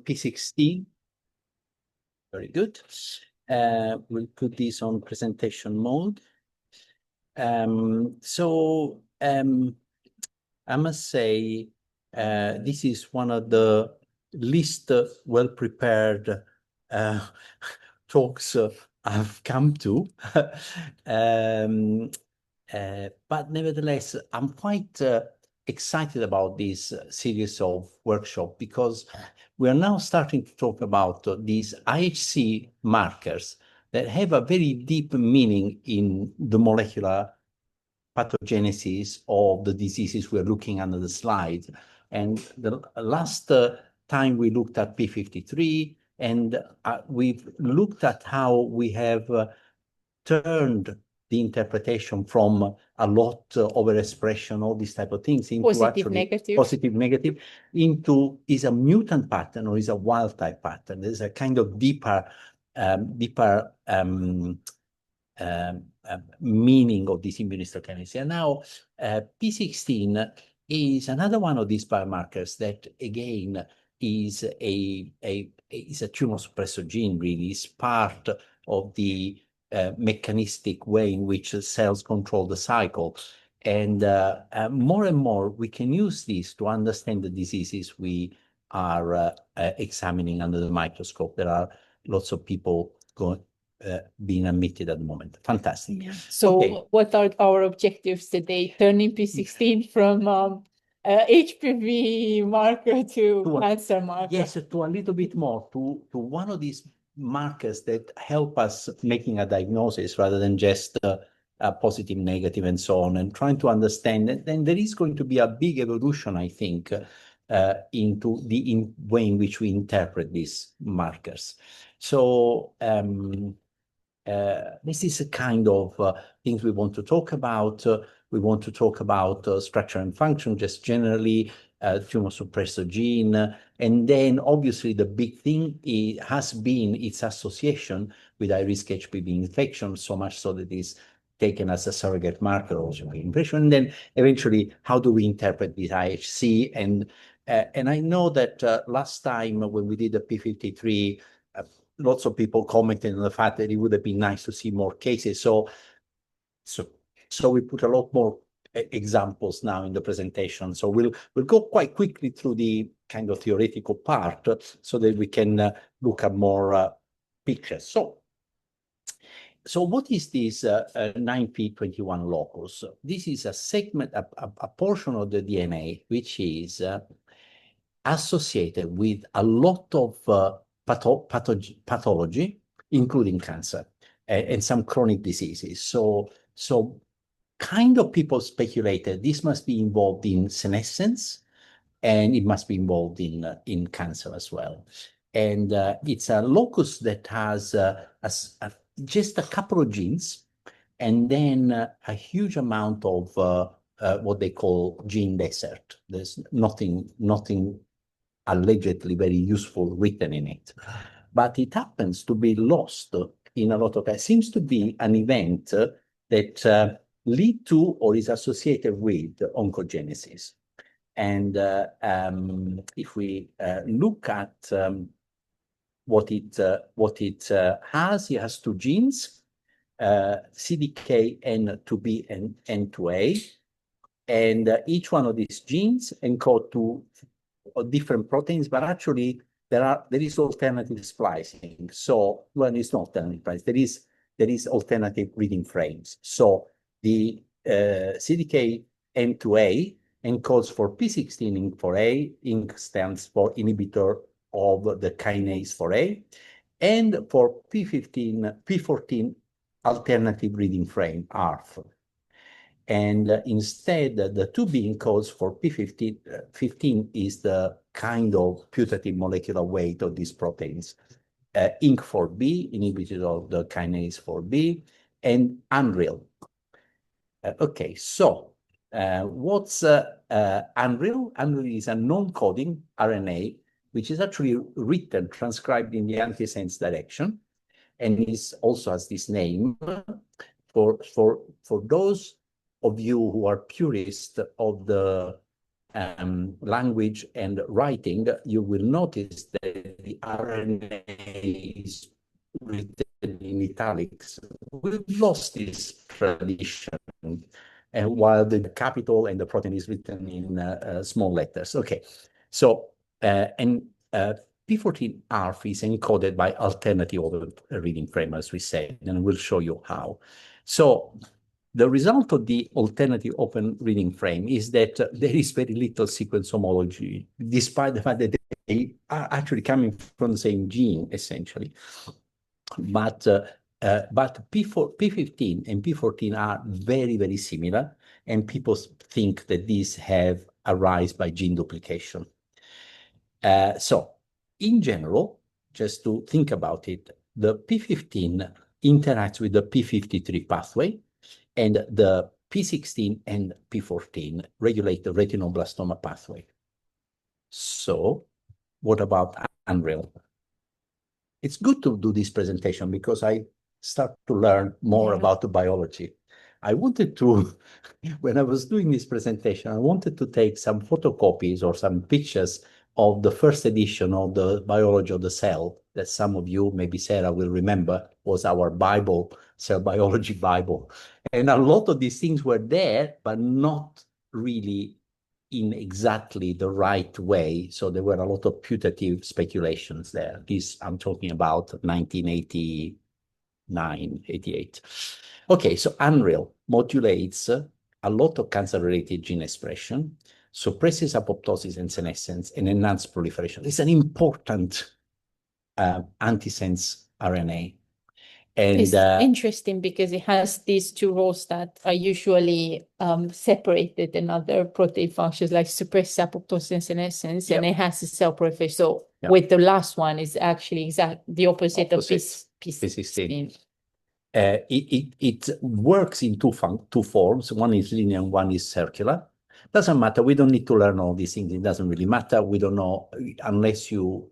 p16. Very good. We'll put this on presentation mode. I must say, this is one of the least well-prepared talks I've come to. But nevertheless, I'm quite excited about this series of workshops because we are now starting to talk about these IHC markers that have a very deep meaning in the molecular pathogenesis of the diseases we're looking under the slide. And the last time we looked at p53, and we've looked at how we have turned the interpretation from a lot overexpression, all these type of things, into positive, negative. Positive, negative, into is a mutant pattern or is a wild type pattern. There's a kind of deeper meaning of this immunohistochemistry. And now p16 is another one of these biomarkers that again is a tumor suppressor gene, really. Is part of the mechanistic way in which cells control the cycle. And more and more we can use this to understand the diseases we are examining under the microscope. There are lots of people being admitted at the moment. Fantastic. Yeah. So okay. What are our objectives today? Turning p16 from HPV marker to cancer marker. Yes, to a little bit more, to one of these markers that help us making a diagnosis rather than just a positive, negative, and so on, and trying to understand. And then there is going to be a big evolution, I think, into the way in which we interpret these markers. So this is a kind of things we want to talk about. We want to talk about structure and function, just generally, tumor suppressor gene. And then obviously the big thing has been its association with high-risk HPV infection, so much so that it's taken as a surrogate marker of HPV infection. And then eventually, how do we interpret this IHC? And I know that last time when we did the p53, lots of people commented on the fact that it would have been nice to see more cases. So we put a lot more examples now in the presentation. So we'll go quite quickly through the kind of theoretical part so that we can look at more pictures. So what is this 9p21 locus? This is a segment, a portion of the DNA which is associated with a lot of pathology, including cancer and some chronic diseases. So kind of people speculated this must be involved in senescence, and it must be involved in cancer as well. And it's a locus that has just a couple of genes, and then a huge amount of what they call gene desert. There's nothing allegedly very useful written in it, but it happens to be lost in a lot of cases. It seems to be an event that lead to or is associated with oncogenesis. And if we look at what it has, it has two genes, CDKN2B and N2A, and each one of these genes encode two different proteins, but actually there is alternative splicing. So well, it's not alternative splicing. There is alternative reading frames. So the CDKN2A encodes for p16INK4a. INK stands for inhibitor of the kinase 4a, and for p14 alternative reading frame, ARF. And instead, the 2B encodes for p15. 15 is the kind of putative molecular weight of these proteins. INK4b, inhibitor of the kinase 4b, and unreal. Okay, so what's unreal? Unreal is a non-coding RNA, which is actually written, transcribed in the antisense direction, and is also has this name. For those of you who are purists of the language and writing, you will notice that RNA is written in italics. We've lost this tradition, and while the capital and the protein is written in small letters. Okay, so p14ARF is encoded by alternative reading frame, as we said, and we'll show you how. So the result of the alternative open reading frame is that there is very little sequence homology, despite the fact that they are actually coming from the same gene, essentially. But P15 and P14 are very, very similar, and people think that these have arisen by gene duplication. So in general, just to think about it, the P15 interacts with the P53 pathway, and the p16 and p14 regulate the retinoblastoma pathway. So what about Unreal? It's good to do this presentation because I start to learn more about the biology. I wanted to, when I was doing this presentation, I wanted to take some photocopies or some pictures of the first edition of the Biology of the Cell that some of you, maybe Sarah, will remember was our Bible, Cell Biology Bible. And a lot of these things were there, but not really in exactly the right way. So there were a lot of putative speculations there. This, I'm talking about 1989, 88. Okay, so Unreal modulates a lot of cancer-related gene expression, suppresses apoptosis and senescence, and enhances proliferation. It's an important antisense RNA. And it's interesting because it has these two roles that are usually separated in other protein functions, like suppress apoptosis and senescence, and it has a cell proliferation. So with the last one is actually the opposite of p16. It works in two forms. One is linear and one is circular. Doesn't matter. We don't need to learn all these things. It doesn't really matter. We don't know unless you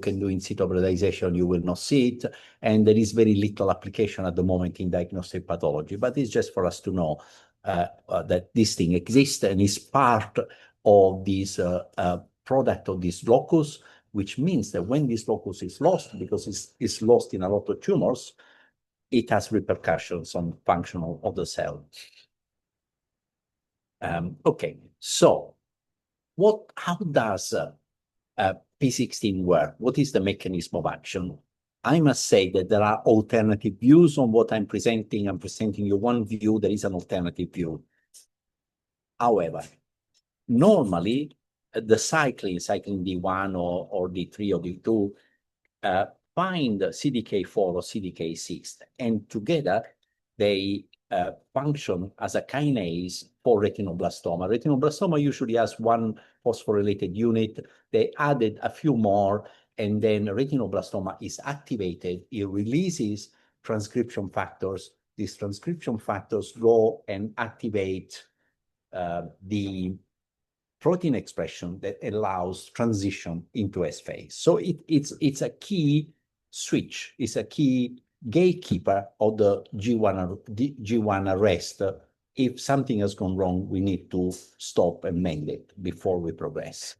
can do in situ hybridization, you will not see it. And there is very little application at the moment in diagnostic pathology, but it's just for us to know that this thing exists and is part of this product of this locus, which means that when this locus is lost, because it's lost in a lot of tumors, it has repercussions on function of the cell. Okay, so how does p16 work? What is the mechanism of action? I must say that there are alternative views on what I'm presenting. I'm presenting you one view, there is an alternative view. However, normally the cyclin D1 or D3 or D2, find CDK4 or CDK6, and together they function as a kinase for retinoblastoma. Retinoblastoma usually has one phosphorylated unit. They added a few more, and then retinoblastoma is activated. It releases transcription factors. These transcription factors go and activate the protein expression that allows transition into S phase. So it's a key switch, it's a key gatekeeper of the G1 arrest. If something has gone wrong, we need to stop and mend it before we progress.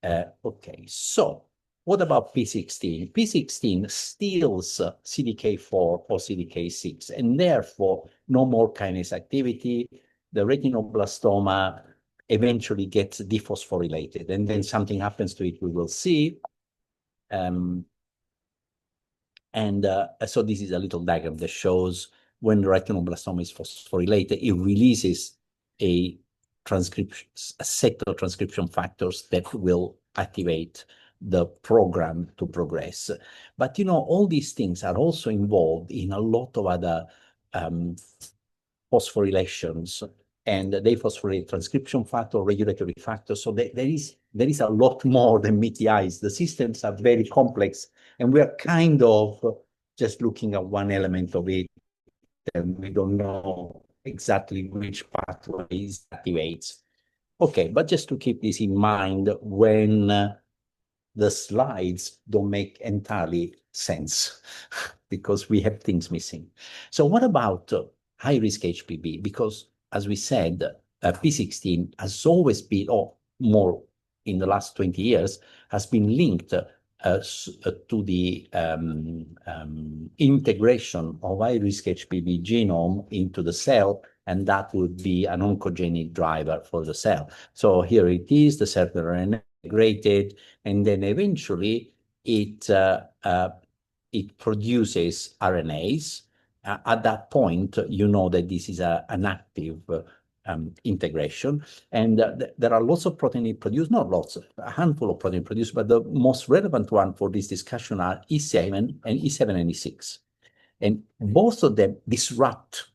Okay, so what about P16? P16 steals CDK4 or CDK6, and therefore no more kinase activity. The retinoblastoma eventually gets dephosphorylated, and then something happens to it, we will see. So this is a little diagram that shows when the retinoblastoma is phosphorylated, it releases a set of transcription factors that will activate the program to progress. But you know, all these things are also involved in a lot of other phosphorylations, and they phosphorylate transcription factor, regulatory factors. So there is a lot more than meet the eyes. The systems are very complex, and we are kind of just looking at one element of it, and we don't know exactly which pathways activates. Okay, but just to keep this in mind when the slides don't make entirely sense because we have things missing. So what about high-risk HPV? Because as we said, P16 has always been, or more in the last 20 years, has been linked to the integration of high-risk HPV genome into the cell, and that would be an oncogenic driver for the cell. So here it is, the circular RNA integrated, and then eventually it produces RNAs. At that point, you know that this is an active integration, and there are lots of protein produced, not lots, a handful of protein produced, but the most relevant one for this discussion are E7 and E6. And both of them disrupt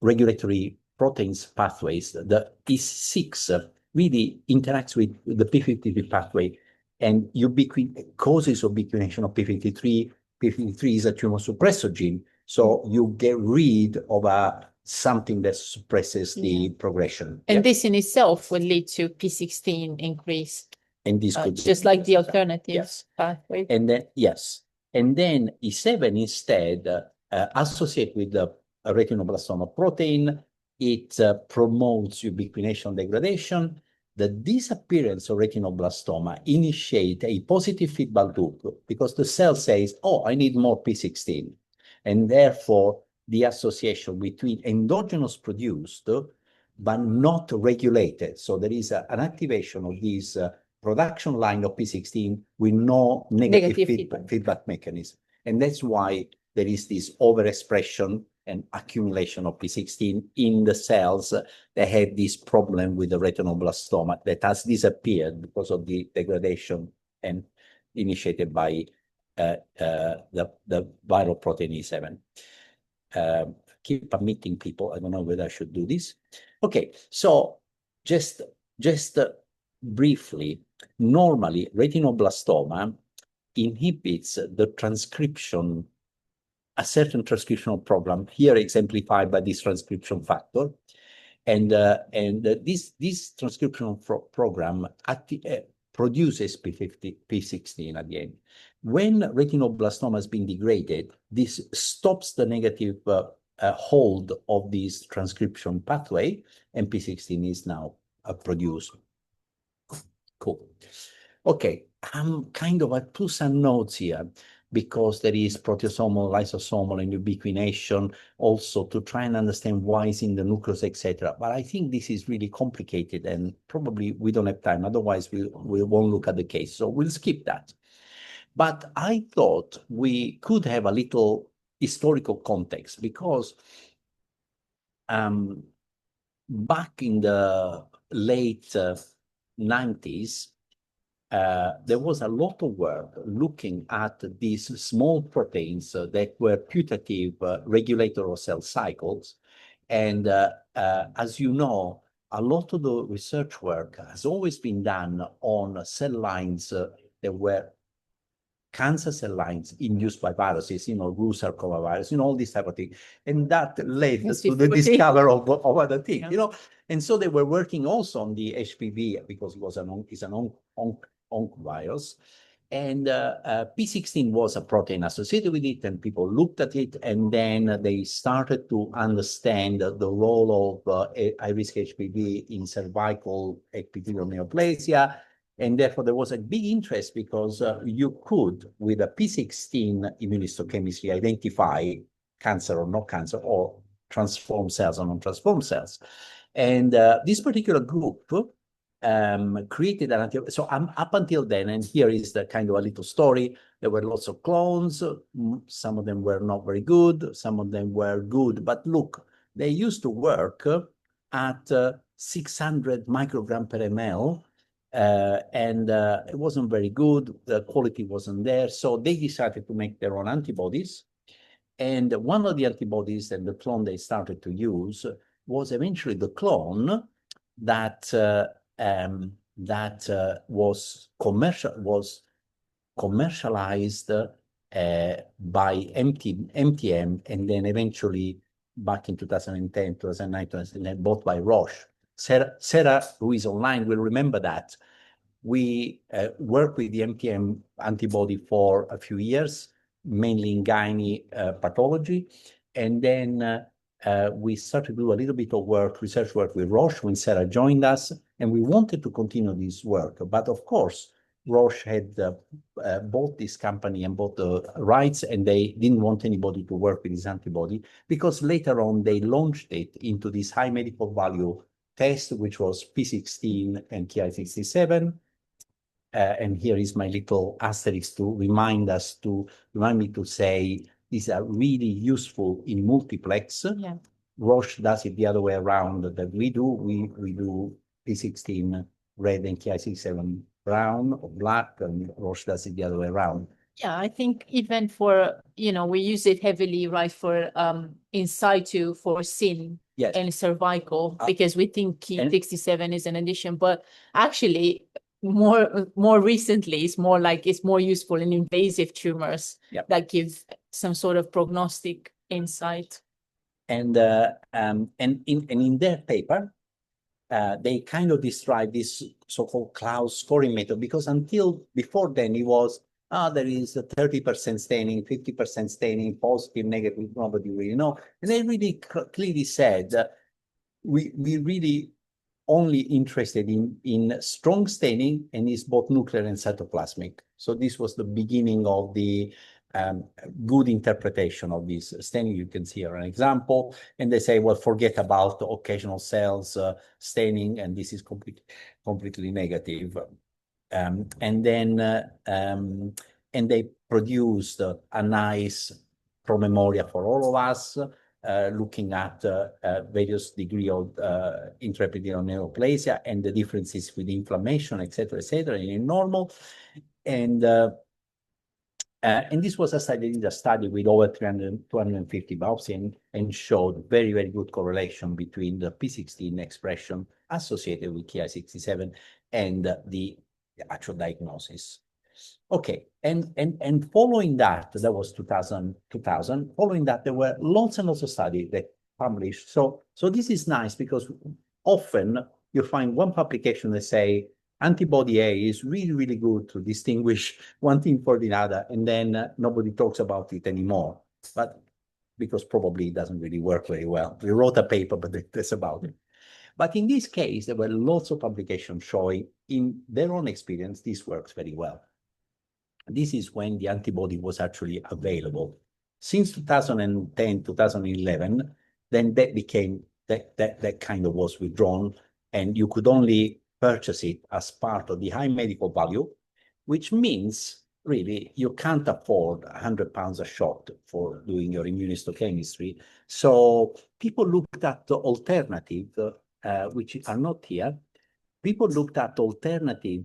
regulatory proteins pathways. The E6 really interacts with the p53 pathway, and causes ubiquitination of p53. p53 is a tumor suppressor gene, so you get rid of something that suppresses the progression. And this in itself would lead to p16 increase. And this could just like the alternatives pathway. And then, yes. And then E7 instead associate with the retinoblastoma protein. It promotes ubiquitination degradation. The disappearance of retinoblastoma initiate a positive feedback loop because the cell says, oh, I need more p16. And therefore, the association between endogenous produced but not regulated. So there is an activation of this production line of p16 with no negative feedback mechanism. And that's why there is this overexpression and accumulation of p16 in the cells that have this problem with the retinoblastoma that has disappeared because of the degradation and initiated by the viral protein E7. Keep omitting people. I don't know whether I should do this. Okay, so just briefly, normally retinoblastoma inhibits the transcription, a certain transcriptional program, here exemplified by this transcription factor. And this transcriptional program produces p16 at the end. When retinoblastoma has been degraded, this stops the negative hold of this transcription pathway, and p16 is now produced. Cool. Okay, I'm I put some notes here because there is proteasomal, lysosomal, and ubiquitination also to try and understand why it's in the nucleus, etc. But I think this is really complicated and probably we don't have time. Otherwise, we won't look at the case. So we'll skip that. But I thought we could have a little historical context because back in the late 90s, there was a lot of work looking at these small proteins that were putative regulator of cell cycles. And as you know, a lot of the research work has always been done on cell lines that were cancer cell lines induced by viruses, Rue sarcoma virus, all this type of thing. And that led to the discovery of other things, And so they were working also on the HPV because it's an onc virus. And p16 was a protein associated with it, and people looked at it, and then they started to understand the role of high-risk HPV in cervical epithelial neoplasia. And therefore, there was a big interest because you could, with a p16 immunohistochemistry, identify cancer or not cancer, or transform cells or non-transform cells. And this particular group created an antibody. So up until then, and here is the a little story, there were lots of clones. Some of them were not very good. Some of them were good. But look, they used to work at 600 microgram per ml. And it wasn't very good. The quality wasn't there. So they decided to make their own antibodies. And one of the antibodies and the clone they started to use was eventually the clone that was commercialized by MTM, and then eventually back in 2010, 2009, 2010, bought by Roche. Sarah, who is online, will remember that. We worked with the MTM antibody for a few years, mainly in gynae pathology. And then we started to do a little bit of research work with Roche when Sarah joined us, and we wanted to continue this work. But of course, Roche had bought this company and bought the rights, and they didn't want anybody to work with this antibody, because later on they launched it into this high medical value test, which was p16 and Ki67. And here is my little asterisk to remind me to say these are really useful in multiplex. Yeah. Roche does it the other way around that we do. We do p16 red and Ki67 brown or black, and Roche does it the other way around. Yeah, I think even for, we use it heavily, right, for in situ for SIN and cervical, because we think Ki67 is an addition, but actually more recently, it's more useful in invasive tumors that give some sort of prognostic insight. And in their paper, they kind of describe this so-called Klaus scoring method, because until before then it was, there is a 30% staining, 50% staining, positive, negative, nobody really know. And they really clearly said, we really only interested in strong staining, and is both nuclear and cytoplasmic. So this was the beginning of the good interpretation of this staining. You can see here an example, and they say, well, forget about the occasional cells staining, and this is completely negative. And they produced a nice promemoria for all of us, looking at various degree of intraepithelial neoplasia and the differences with inflammation, et cetera, in normal. And this was a study with over 250 biopsies, and showed very, very good correlation between the p16 expression associated with Ki67 and the actual diagnosis. Okay, and following that was 2000. Following that, there were lots and lots of studies that published. So this is nice, because often you find one publication that say antibody A is really, really good to distinguish one thing for the other, and then nobody talks about it anymore. But because probably it doesn't really work very well. We wrote a paper, but that's about it. But in this case, there were lots of publications showing, in their own experience, this works very well. This is when the antibody was actually available. Since 2010, 2011, then that became, that kind of was withdrawn, and you could only purchase it as part of the high medical value, which means really you can't afford £100 a shot for doing your immunohistochemistry. So people looked at the alternative, which are not here. People looked at alternative.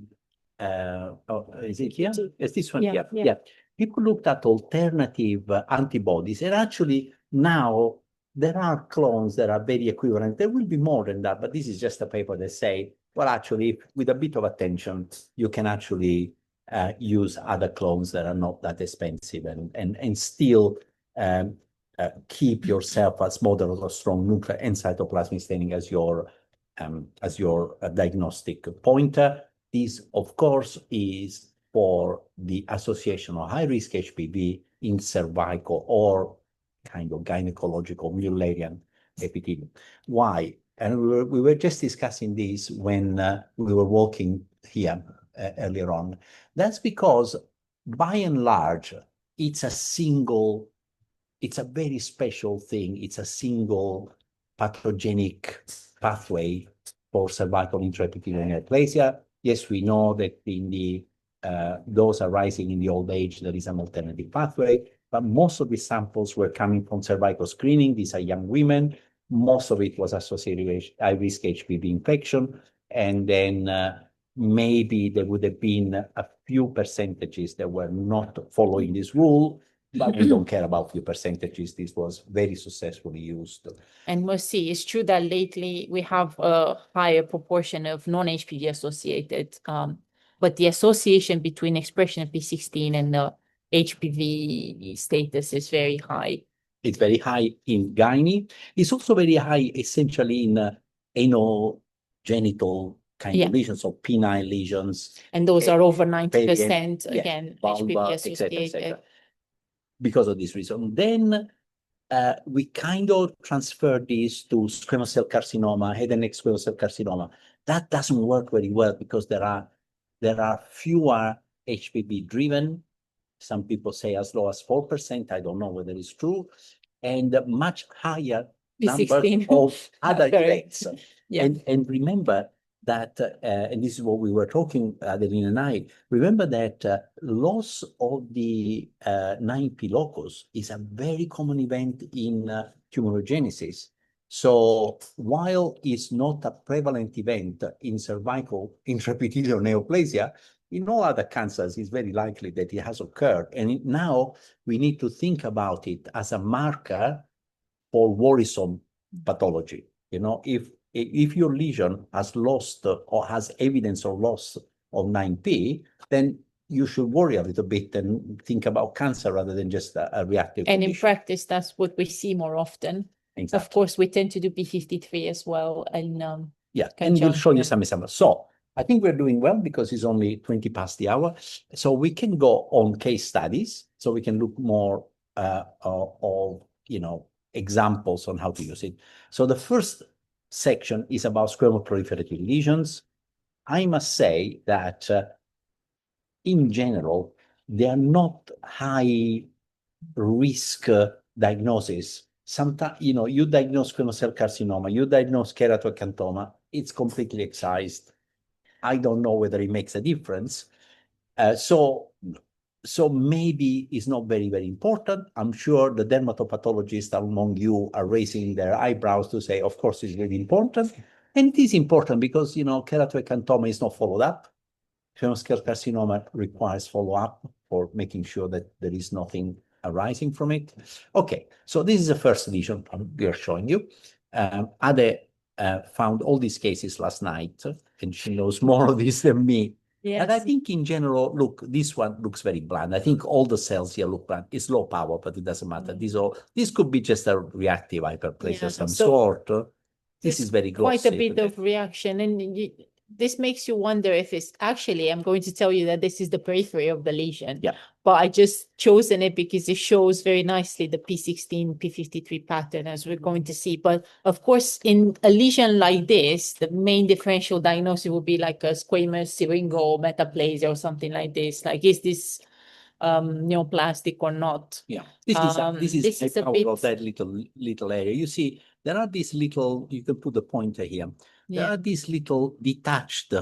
Is it here? Is this one here? Yeah. People looked at alternative antibodies, and actually now there are clones that are very equivalent. There will be more than that, but this is just a paper that say, well, actually, with a bit of attention, you can actually use other clones that are not that expensive, and still keep yourself as model of strong nuclear and cytoplasmic staining as your diagnostic pointer. This, of course, is for the association of high-risk HPV in cervical or kind of gynecological Mullerian epithelium. Why? And we were just discussing this when we were walking here earlier on. That's because, by and large, it's a very special thing. It's a single pathogenic pathway for cervical intraepithelial neoplasia. Yes, we know that in the those arising in the old age, there is an alternative pathway, but most of the samples were coming from cervical screening. These are young women. Most of it was associated with high-risk HPV infection, and then maybe there would have been a few percentages that were not following this rule, but we don't care about few percentages. This was very successfully used. And we'll see, it's true that lately we have a higher proportion of non-HPV associated, but the association between expression of p16 and the HPV status is very high. It's very high in gynae. It's also very high essentially in anogenital kind of lesions, so penile lesions. And those are over 90%, again, vulva, HPV associated. et cetera. Because of this reason. Then we kind of transferred this to squamous cell carcinoma, head and neck squamous cell carcinoma. That doesn't work very well because there are There are fewer HPV-driven. Some people say as low as 4%. I don't know whether it's true. And much higher numbers p16 of other Correct. events. Yeah. And remember that, and this is what we were talking, Adelina and I, remember that loss of the 9p locus is a very common event in tumorigenesis. So while it's not a prevalent event in cervical intraepithelial neoplasia, in all other cancers, it's very likely that it has occurred. And now we need to think about it as a marker for worrisome pathology. You know, if your lesion has lost or has evidence of loss of 9p, then you should worry a little bit and think about cancer rather than just a reactive And condition. in practice, that's what we see more often. Exactly. Of course, we tend to do p53 as well. And yeah, and we'll show you some examples. So I think we're doing well because it's only 20 past the hour. So we can go on case studies. So we can look more of, you know, examples on how to use it. So the first section is about squamous proliferative lesions. I must say that in general, they are not high risk diagnosis. Sometimes, you know, you diagnose squamous cell carcinoma, you diagnose keratoacanthoma, it's completely excised. I don't know whether it makes a difference. So maybe it's not very, very important. I'm sure the dermatopathologists among you are raising their eyebrows to say, of course, it's really important. And it is important because, you know, keratoacanthoma is not followed up. Squamous cell carcinoma requires follow-up for making sure that there is nothing arising from it. Okay, so this is the first lesion we are showing you. Ade found all these cases last night, and she knows more of this than me. Yes. And I think in general, look, this one looks very bland. I think all the cells here look bland. It's low power, but it doesn't matter. This could be just a reactive hyperplasia of some sort. This is very glossy. Quite a bit of reaction. And this makes you wonder if it's actually, I'm going to tell you that this is the periphery of the lesion. Yeah. But I just chosen it because it shows very nicely the p16, p53 pattern as we're going to see. But of course, in a lesion like this, the main differential diagnosis would be like a squamous syringo metaplasia or something like this. Like, is this neoplastic or not? Yeah, this is a bit of that little area. You see, there are these little, you can put the pointer here. There are these little detached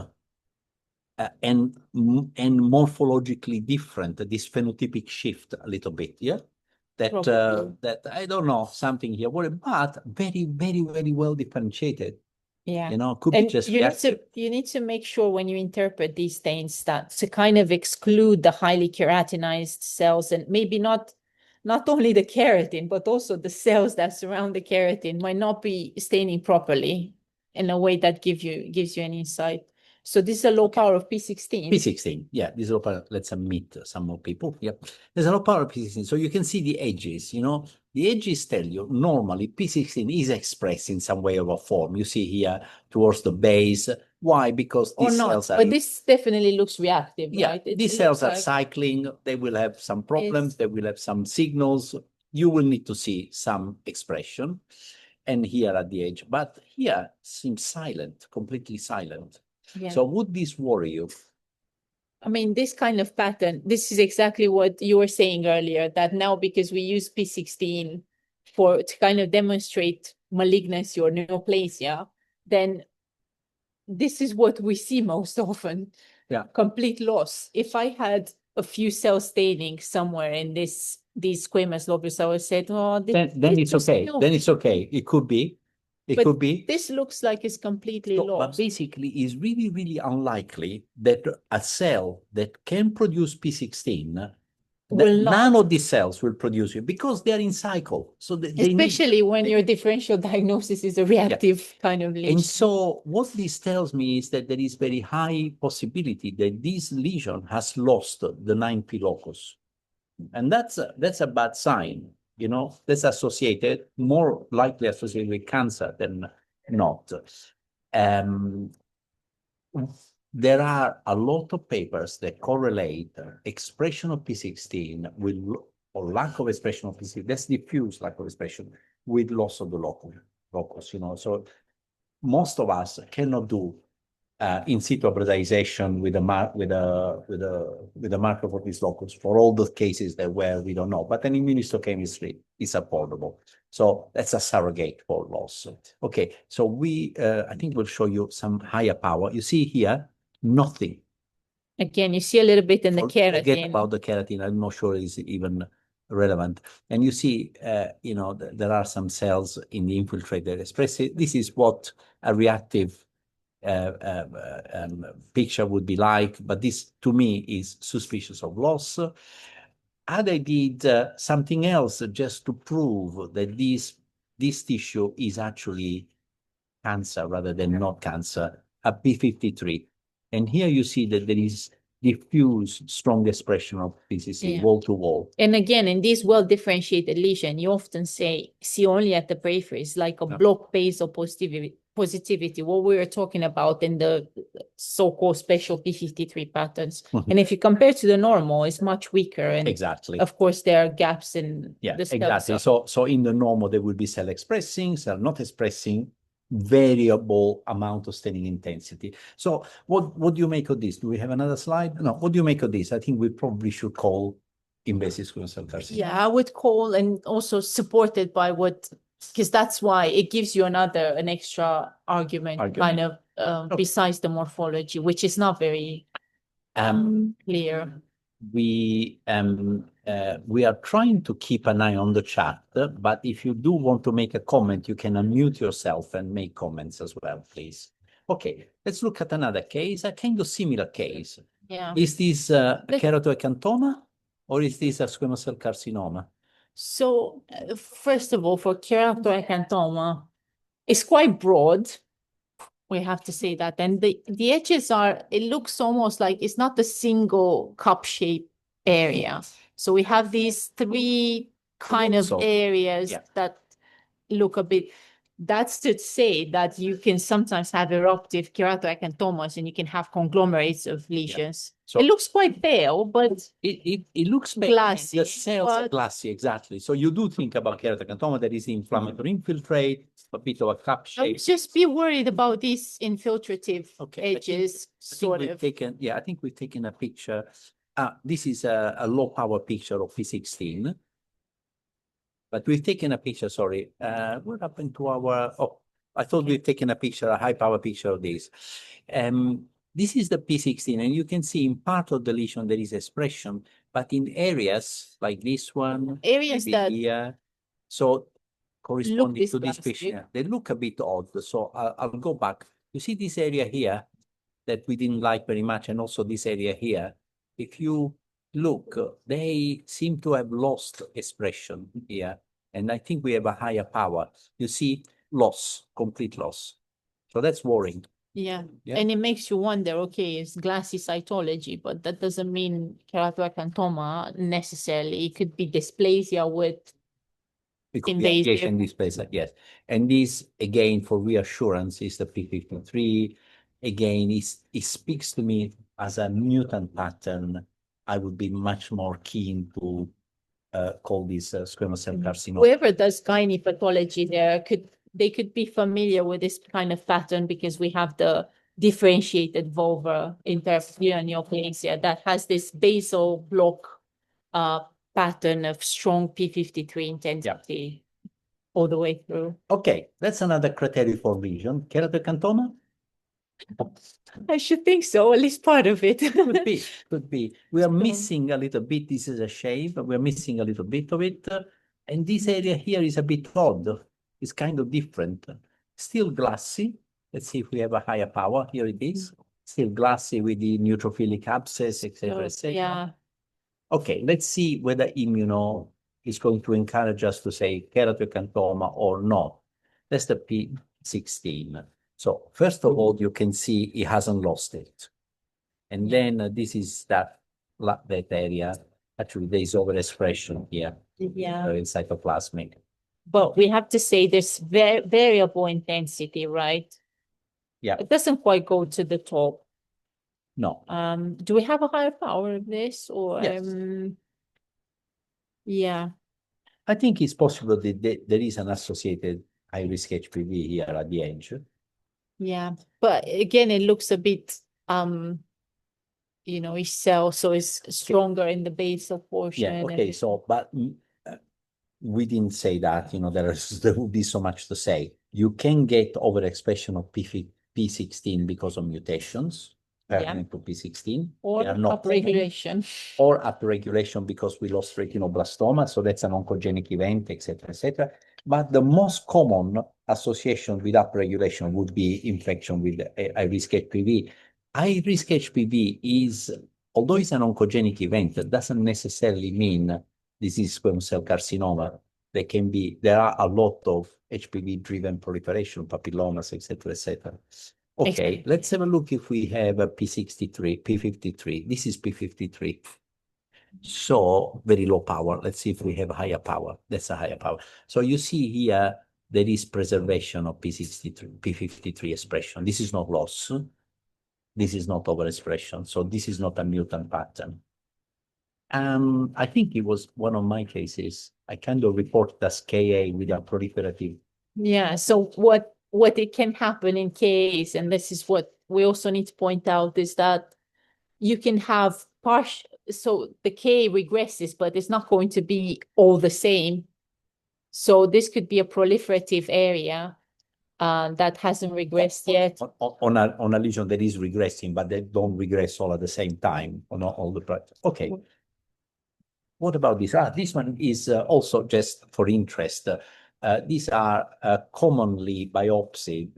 and morphologically different, this phenotypic shift a little bit, yeah? That I don't know, something here, but very, very, very well differentiated. Yeah, you know, could be just you need to make sure when you interpret these stains that to kind of exclude the highly keratinized cells, and maybe not only the keratin, but also the cells that surround the keratin might not be staining properly in a way that gives you an insight. So this is a low power of p16. P16, yeah, this is low power. Let's meet some more people. Yeah, there's a low power of p16. So you can see the edges, you know, the edges tell you normally p16 is expressed in some way or form. You see here towards the base. Why? Because these cells are. But this definitely looks reactive, right? These cells are cycling. They will have some problems. They will have some signals. You will need to see some expression. And here at the edge, but here seems silent, completely silent. Yeah. So would this worry you? I mean, this kind of pattern, this is exactly what you were saying earlier, that now because we use p16 to kind of demonstrate malignancy or neoplasia, then this is what we see most often. Yeah. Complete loss. If I had a few cell staining somewhere in these squamous lobes, I would say, oh, then it's okay. Then it's okay. It could be. It could be. This looks like it's completely lost. But basically, it's really, really unlikely that a cell that can produce p16, none of these cells will produce it because they are in cycle. So especially when your differential diagnosis is a reactive kind of lesion. And so what this tells me is that there is very high possibility that this lesion has lost the 9p locus. And that's a bad sign. You know, that's associated, more likely associated with cancer than not. There are a lot of papers that correlate expression of p16 with, or lack of expression of p16, that's diffuse lack of expression, with loss of the locus, you know. So most of us cannot do in situ hybridization with a marker for this locus for all the cases where we don't know. But an immunohistochemistry is affordable. So that's a surrogate for loss. Okay, so I think we'll show you some higher power. You see here, nothing. Again, you see a little bit in the keratin. Forget about the keratin. I'm not sure it's even relevant. And you see, there are some cells in the infiltrate that express it. This is what a reactive picture would be like, but this to me is suspicious of loss. I did something else just to prove that this tissue is actually cancer rather than not cancer, a p53. And here you see that there is diffuse strong expression of PCC wall to wall. And again, in these well-differentiated lesion, you often see only at the peripheries, like a block basal positivity, what we were talking about in the so-called special p53 patterns. And if you compare to the normal, it's much weaker. And exactly. Of course, there are gaps in the cell. Exactly. So in the normal, there will be cell expressing, cell not expressing, variable amount of staining intensity. So what do you make of this? Do we have another slide? No, what do you make of this? I think we probably should call invasive squamous cell carcinoma. Yeah, I would call, and also supported by because that's why it gives you an extra argument. Kind of besides the morphology, which is not very clear. We are trying to keep an eye on the chat, but if you do want to make a comment, you can unmute yourself and make comments as well, please. Okay, let's look at another case, a kind of similar case. Yeah. Is this a keratoacantoma or is this a squamous cell carcinoma? So, first of all, for keratoacantoma, it's quite broad. We have to say that. And the edges it looks almost like it's not the single cup shape area. So we have these three kind of areas that look a bit, that's to say that you can sometimes have eruptive keratoacantomas and you can have conglomerates of lesions. So it looks quite pale, but it looks pale. Glassy. The cells are glassy, exactly. So you do think about keratoacantoma, that is the inflammatory infiltrate, a bit of a cup shape. Just be worried about these infiltrative edges, I think we've taken a picture. This is a low power picture of p16. But we've taken a picture, sorry. What happened to our, I thought we've taken a picture, a high power picture of this. This is the p16, and you can see in part of the lesion there is expression, but in areas like this one, areas that here, so corresponding to this picture, they look a bit odd. So I'll go back. You see this area here that we didn't like very much, and also this area here. If you look, they seem to have lost expression here, and I think we have a higher power. You see loss, complete loss. So that's worrying. Yeah, and it makes you wonder, okay, it's glassy cytology, but that doesn't mean keratoacantoma necessarily. It could be dysplasia with invasive dysplasia, yes. And this, again, for reassurance, is the p53. Again, it speaks to me as a mutant pattern. I would be much more keen to call this squamous cell carcinoma. Whoever does gynae pathology they could be familiar with this kind of pattern because we have the differentiated vulvar interferon neoplasia that has this basal block pattern of strong p53 intensity all the way through. Okay, that's another criteria for vision. Keratoacantoma? I should think so, at least part of it. Could be. We are missing a little bit. This is a shave, but we're missing a little bit of it. And this area here is a bit odd. It's kind of different. Still glassy. Let's see if we have a higher power. Here it is. Still glassy with the neutrophilic abscess, etc., etc. Yeah. Okay, let's see whether immuno is going to encourage us to say keratoacantoma or not. That's the p16. So first of all, you can see he hasn't lost it. And then this is that area. Actually, there is overexpression here. Yeah. In cytoplasmic. But we have to say there's variable intensity, right? Yeah. It doesn't quite go to the top. No. Do we have a higher power of this or? Yes. Yeah. I think it's possible that there is an associated high-risk HPV here at the edge. Yeah, but again, it looks a bit, each cell, so it's stronger in the basal portion. Yeah, okay, so, but we didn't say that, there would be so much to say. You can get overexpression of p16 because of mutations, pertinent to p16. Or upregulation. Or upregulation because we lost retinoblastoma, so that's an oncogenic event, etc., etc. But the most common association with upregulation would be infection with high-risk HPV. High-risk HPV is, although it's an oncogenic event, that doesn't necessarily mean disease squamous cell carcinoma. There are a lot of HPV-driven proliferation, papillomas, etc., etc. Okay, Exactly. let's have a look if we have a p63, p53. This is p53. So very low power. Let's see if we have higher power. That's a higher power. So you see here, there is preservation of p63, p53 expression. This is not loss. This is not overexpression. So this is not a mutant pattern. I think it was one of my cases. I kind of reported as KA with a proliferative. Yeah, so what it can happen in case, and this is what we also need to point out, is that you can have so the K regresses, but it's not going to be all the same. So this could be a proliferative area that hasn't regressed yet. On a lesion that is regressing, but they don't regress all at the same time on all the practice. Okay. What about this? This one is also just for interest. These are commonly biopsied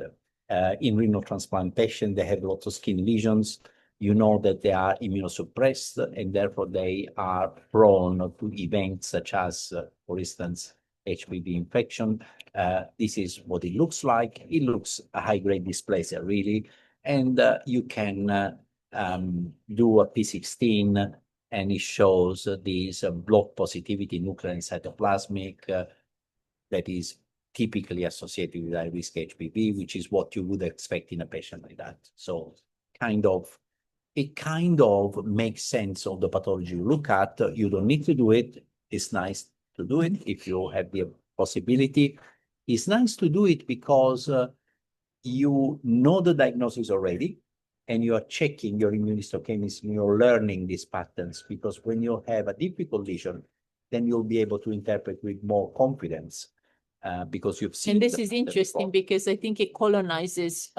in renal transplant patients. They have lots of skin lesions. You know that they are immunosuppressed, and therefore they are prone to events such as, for instance, HPV infection. This is what it looks like. It looks a high-grade dysplasia, really. And you can do a p16, and it shows this block positivity nuclear and cytoplasmic that is typically associated with high-risk HPV, which is what you would expect in a patient like that. So it kind of makes sense of the pathology you look at. You don't need to do it. It's nice to do it if you have the possibility. It's nice to do it because you know the diagnosis already, and you are checking your immunohistochemistry, you're learning these patterns, because when you have a difficult lesion, then you'll be able to interpret with more confidence because you've seen. And this is interesting because I think it colonizes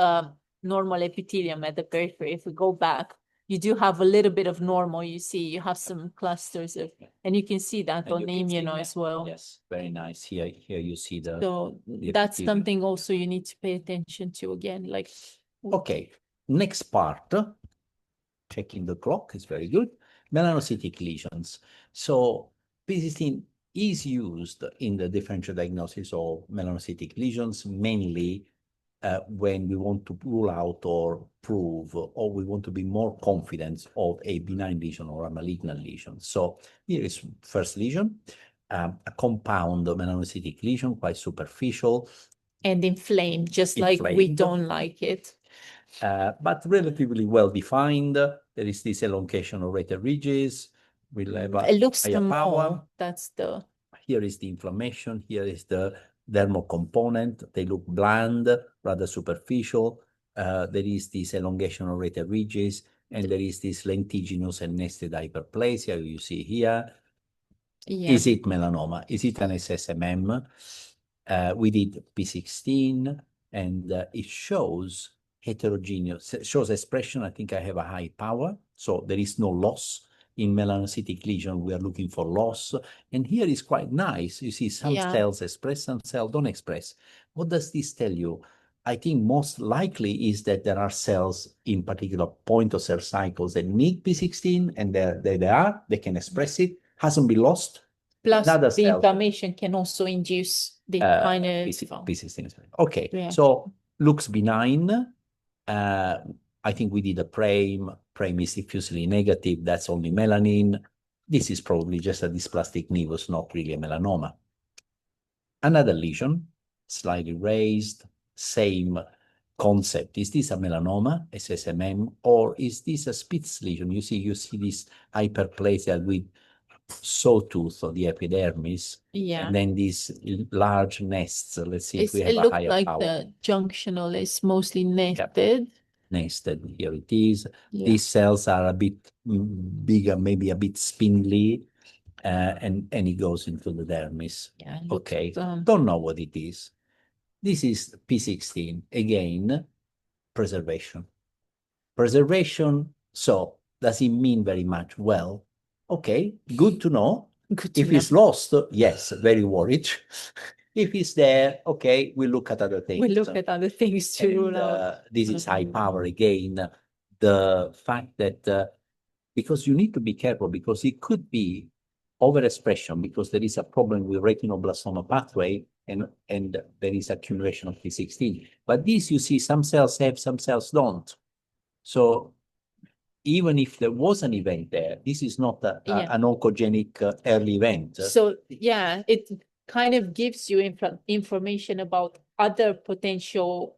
normal epithelium at the periphery. If we go back, you do have a little bit of normal. You have some clusters of, and you can see that on the immuno as well. Yes, very nice. Here you see the. So that's something also you need to pay attention to again. Like, okay, next part. Checking the clock is very good. Melanocytic lesions. So p16 is used in the differential diagnosis of melanocytic lesions, mainly when we want to rule out or prove, or we want to be more confident of a benign lesion or a malignant lesion. So here is first lesion, a compound melanocytic lesion, quite superficial. And inflamed, just like we don't like it. But relatively well defined. There is this elongation of rete ridges. We'll have it looks higher power. That's the. Here is the inflammation. Here is the dermal component. They look bland, rather superficial. There is this elongation of rete ridges, and there is this lentiginous and nested hyperplasia you see here. Yeah. Is it melanoma? Is it an SSMM? We did p16, and it shows heterogeneous, shows expression. I think I have a high power, so there is no loss. In melanocytic lesion, we are looking for loss. And here is quite nice. You see some cells express, some cells don't express. What does this tell you? I think most likely is that there are cells in particular point of cell cycles that need p16, and there they are, they can express it, hasn't been lost. Plus the inflammation can also induce the kind of p16. Okay, so looks benign. I think we did a PRAME. PRAME is diffusely negative. That's only melanin. This is probably just a dysplastic nevus, not really a melanoma. Another lesion, slightly raised, same concept. Is this a melanoma, SSMM, or is this a Spitz lesion? You see this hyperplasia with sawtooth of the epidermis, Yeah. and then these large nests. Let's see if we It have a looks higher like power. the junctional is mostly nested. Nested, here it is. Yeah. These cells are a bit bigger, maybe a bit spindly, and it goes into the dermis. Yeah, it looks, Okay, don't know what it is. This is p16, again, preservation. Preservation, so does it mean very much? Well, okay, good to know. good to If know. it's lost, yes, very worried. If it's there, okay, we look at other things. We look at other things to rule out. This is high power again. The fact that, because you need to be careful, because it could be overexpression, because there is a problem with retinoblastoma pathway, and there is accumulation of p16. But this, you see, some cells have, some cells don't. So even if there was an event there, this is not an oncogenic early event. So yeah, it kind of gives you information about other potential,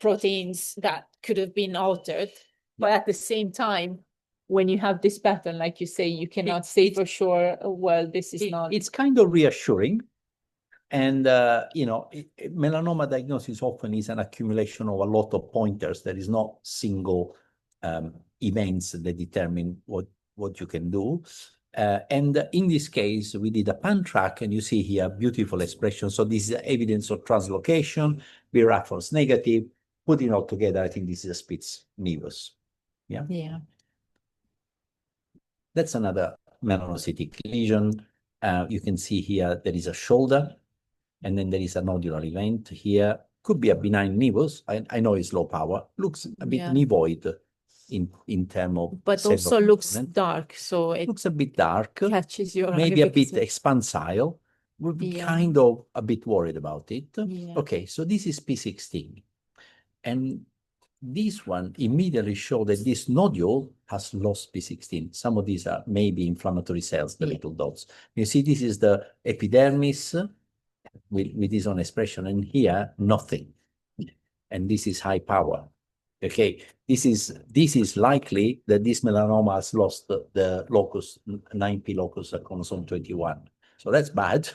proteins that could have been altered. But at the same time, when you have this pattern, like you say, you cannot say for sure, well, this is not. It's kind of reassuring. And, melanoma diagnosis often is an accumulation of a lot of pointers. There is not single events that determine what you can do. And in this case, we did a pan track, and you see here beautiful expression. So this is evidence of translocation, BRAF false negative. Putting it all together, I think this is a Spitz nevus. Yeah. Yeah. That's another melanocytic lesion. You can see here there is a shoulder, and then there is a nodular event here. Could be a benign nevus. I know it's low power. Looks a bit nevoid in terms of. But also looks dark, so it looks a bit dark. Catches your eye. Maybe a bit expansile. We're kind of a bit worried about it. Yeah. Okay, so this is p16. And this one immediately showed that this nodule has lost p16. Some of these are maybe inflammatory cells, the little dots. You see, this is the epidermis with this own expression, and here, nothing. And this is high power. Okay, this is likely that this melanoma has lost the locus, 9p locus at chromosome 21. So that's bad.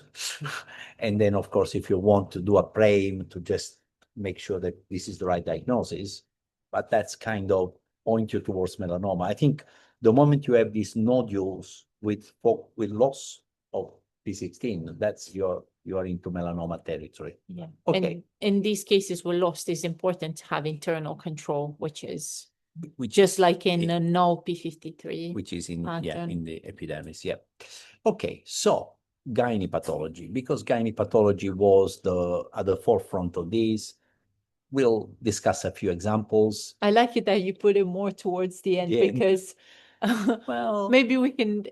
And then, of course, if you want to do a PRAME to just make sure that this is the right diagnosis, but that's kind of point you towards melanoma. I think the moment you have these nodules with loss of p16, that's you are into melanoma territory. Yeah. Okay. And in these cases where lost, is important to have internal control, which just like in a null p53. Which is in pattern. in the epidermis. Yeah. Okay, so gynae pathology, because gynae pathology was at the forefront of this. We'll discuss a few examples. I like it that you put it more towards the end, because well, maybe we can,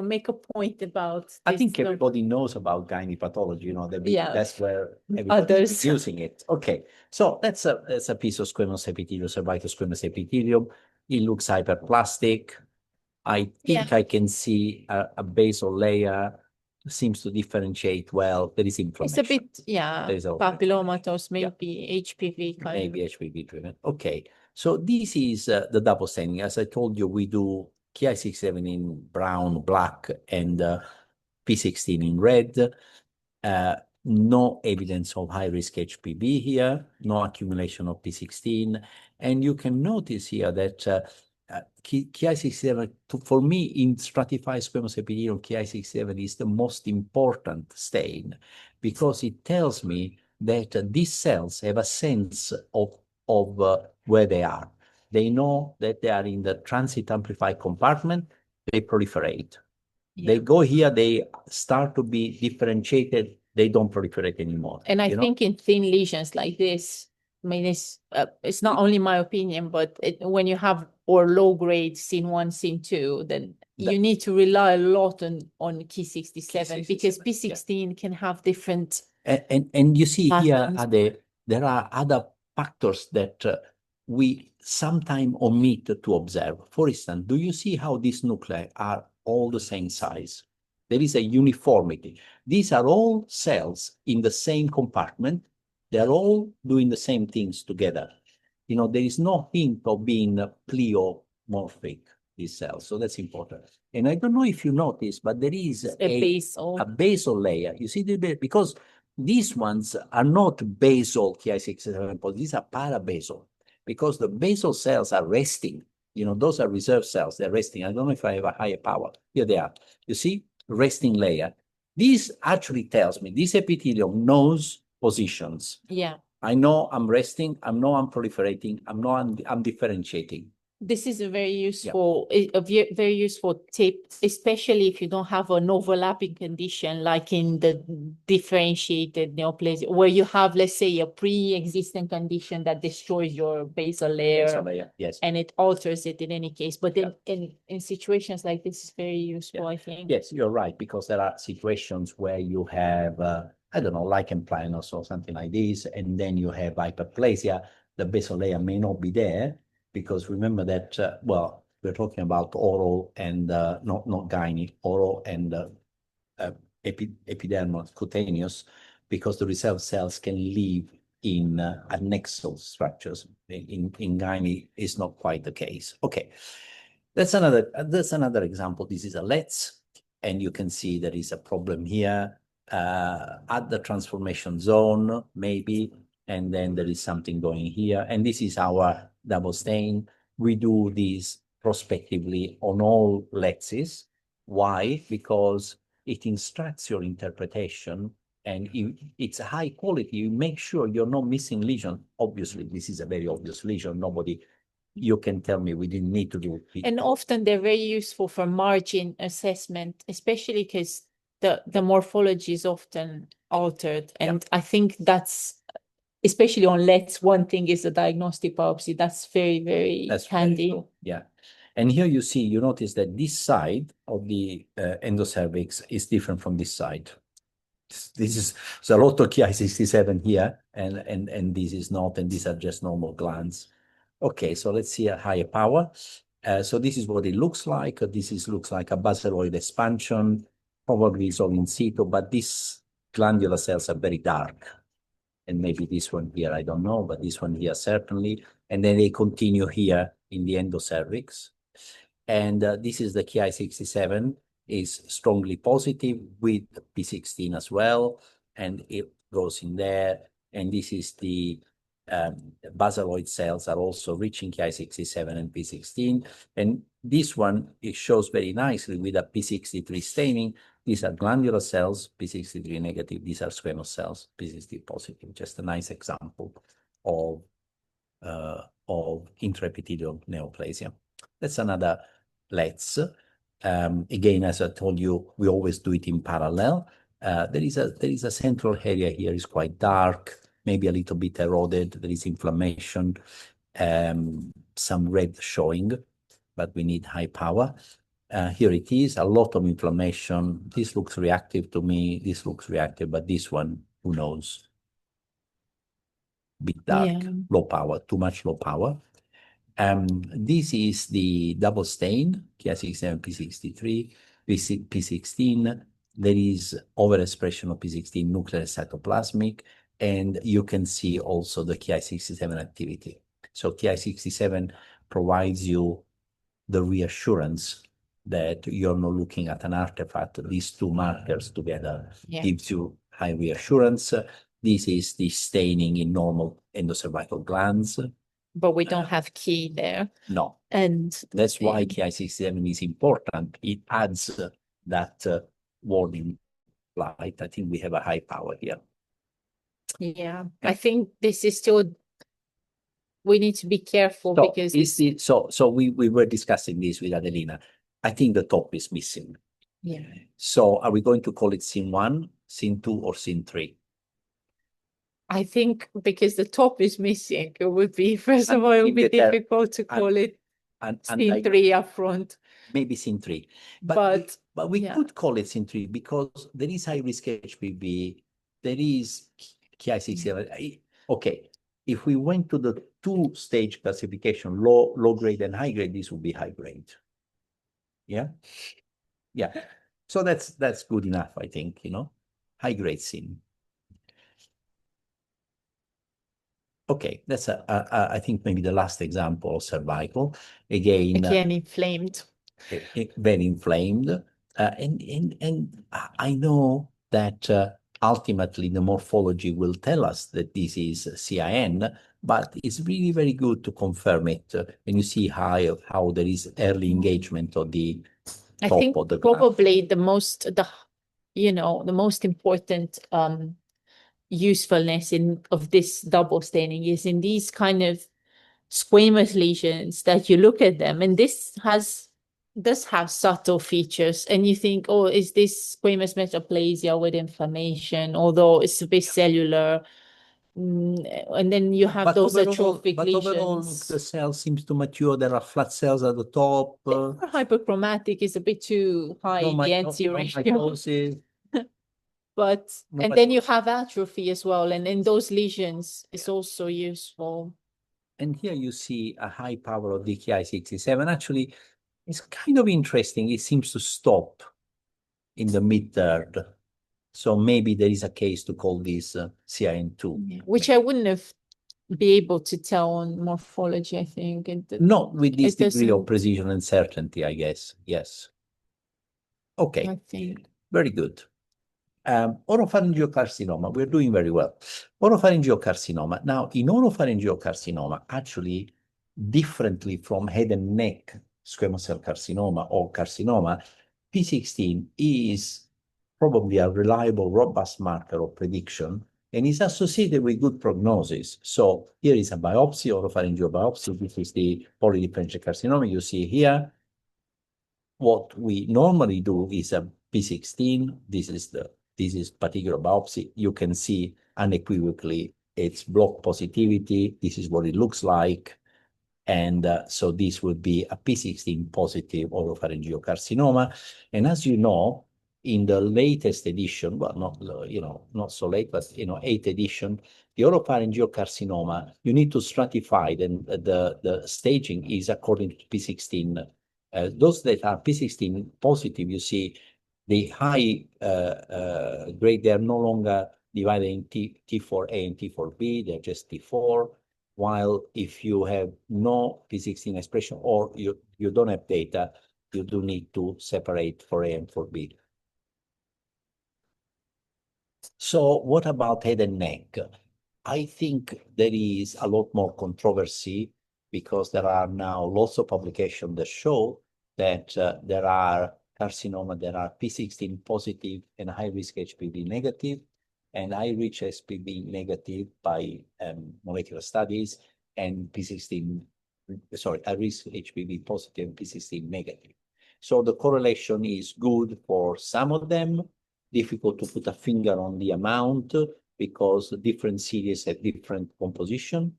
make a point about this. I think everybody knows about gynae pathology, that's where Others everybody's using it. Okay, so that's a piece of squamous epithelium, cervicosquamous epithelium. It looks hyperplastic. I think I can see a basal layer. Seems to differentiate well. There is inflammation. It's a bit, papillomatous, maybe HPV kind of. Maybe HPV driven. Okay, so this is the double staining. As I told you, we do Ki67 in brown, black, and p16 in red. No evidence of high-risk HPV here, no accumulation of p16. And you can notice here that Ki67, for me, in stratified squamous epithelium, Ki67 is the most important stain, because it tells me that these cells have a sense of where they are. They know that they are in the transit amplified compartment, they proliferate. Yeah. They go here, they start to be differentiated, they don't proliferate anymore. And I think in thin lesions like this, I mean, it's not only my opinion, but when you have low grade scene 1, scene 2, then you need to rely a lot on Ki67, because p16 can have different and you see patterns. Here there are other factors that we sometimes omit to observe. For instance, do you see how these nuclei are all the same size? There is a uniformity. These are all cells in the same compartment. They're all doing the same things together. There is no hint of being pleomorphic. these cells. So that's important. And I don't know if you notice, but there is a basal layer. You see because these ones are not basal Ki67, these are parabasal, because the basal cells are resting. You know, those are reserve cells. They're resting. I don't know if I have a higher power. Here they are. You see, resting layer. This actually tells me this epithelium knows positions. Yeah. I know I'm resting. I know I'm proliferating. I'm differentiating. This is a very useful, very useful tip, especially if you don't have an overlapping condition like in the differentiated neoplasia, where you have, let's say, a pre-existing condition that destroys your basal layer, yes, and it alters it in any case. But then in situations like this, is very useful, I think. Yes, you're right, because there are situations where you have, I don't know, lichen planus or something like this, and then you have hyperplasia. The basal layer may not be there, because remember that, well, we're talking about oral and not gynae, oral and epidermal cutaneous, because the reserved cells can live in adnexal structures. In gynae, is not quite the case. Okay, that's another example. This is a LETS, and you can see there is a problem here at the transformation zone, maybe, and then there is something going here, and this is our double stain. We do this prospectively on all LETSes. Why? Because it instructs your interpretation, and it's high quality. You make sure you're not missing lesion. Obviously, this is a very obvious lesion. You can tell me we didn't need to do it. And often they're very useful for margin assessment, especially because the morphology is often altered. And I think that's, especially on LETS, one thing is the diagnostic biopsy. That's very, very handy. Very cool. Yeah. And here you notice that this side of the endocervix is different from this side. This is a lot of Ki67 here, and this is not, and these are just normal glands. Okay, so let's see a higher power. So this is what it looks like. Looks like a basaloid expansion, probably it's all in situ, but these glandular cells are very dark. And maybe this one here, I don't know, but this one here certainly. And then they continue here in the endocervix. And this is the Ki67, is strongly positive with p16 as well, and it goes in there. And this is the basaloid cells are also reaching Ki67 and p16. And this one, it shows very nicely with a p63 staining. These are glandular cells, p63 negative. These are squamous cells, p60 positive. Just a nice example of intraepithelial neoplasia. That's another LETS. Again, as I told you, we always do it in parallel. There is a central area here, is quite dark, maybe a little bit eroded. There is inflammation, some red showing, but we need high power. Here it is, a lot of inflammation. This looks reactive to me. This looks reactive, but this one, who knows? Bit dark, low power, too much low power. This is the double stain, Ki67, p63, p16. There is overexpression of p16 nuclear cytoplasmic, and you can see also the Ki67 activity. So Ki67 provides you the reassurance that you're not looking at an artifact. These two markers together gives you high reassurance. This is the staining in normal endocervical glands. But we don't have Ki there. No. And that's why Ki67 is important. It adds that warning light. I think we have a high power here. Yeah, I think this is still, we need to be careful, because we were discussing this with Adelina. I think the top is missing. Yeah. So are we going to call it scene 1, scene 2, or scene 3? I think because the top is missing, it would be, first of all, it would be difficult to call it scene 3 up front. Maybe scene 3. But we could call it scene 3 because there is high-risk HPV, there is Ki67. Okay, if we went to the 2-stage classification, low grade and high grade, this would be high grade. Yeah? Yeah. So that's good enough, I think, high grade scene. Okay, that's I think maybe the last example of cervical. Again, inflamed. Very inflamed. And I know that ultimately the morphology will tell us that this is CIN, but it's really very good to confirm it when you see how there is early engagement of the I top think of the graph. probably the most important usefulness of this double staining is in these kind of squamous lesions that you look at them, and this does have subtle features, and you think, oh, is this squamous metaplasia with inflammation, although it's a bit cellular. And then you have those atrophic lesions. Overall, the cell seems to mature. There are flat cells at the top. Hyperchromatic is a bit too high, the NC ratio. But and then you have atrophy as well, and in those lesions it's also useful. And here you see a high power of DKI67. Actually, it's kind of interesting. It seems to stop in the mid-third. So maybe there is a case to call this CIN2. Which I wouldn't have be able to tell on morphology, I think. Not with this degree of precision and certainty, I guess. Yes. Okay. I think. Very good. Oropharyngeal carcinoma, we're doing very well. Oropharyngeal carcinoma. Now, in oropharyngeal carcinoma, actually, differently from head and neck squamous cell carcinoma or carcinoma, p16 is probably a reliable, robust marker of prediction and is associated with good prognosis. So here is a biopsy, oropharyngeal biopsy. This is the polydifferential carcinoma you see here. What we normally do is a p16. This is particular biopsy. You can see unequivocally it's block positivity. This is what it looks like. And so this would be a p16 positive oropharyngeal carcinoma. And as you know, in the latest edition, well, not so late, but 8th edition, the oropharyngeal carcinoma, you need to stratify, and the staging is according to p16. Those that are p16 positive, you see the high grade, they're no longer divided in T4A and T4B, they're just T4. While if you have no p16 expression or you don't have data, you do need to separate for A and for B. So what about head and neck? I think there is a lot more controversy because there are now lots of publications that show that there are carcinoma that are p16 positive and high-risk HPV negative, and high-risk HPV negative by molecular studies, and high-risk HPV positive and p16 negative. So the correlation is good for some of them, difficult to put a finger on the amount because different series have different composition.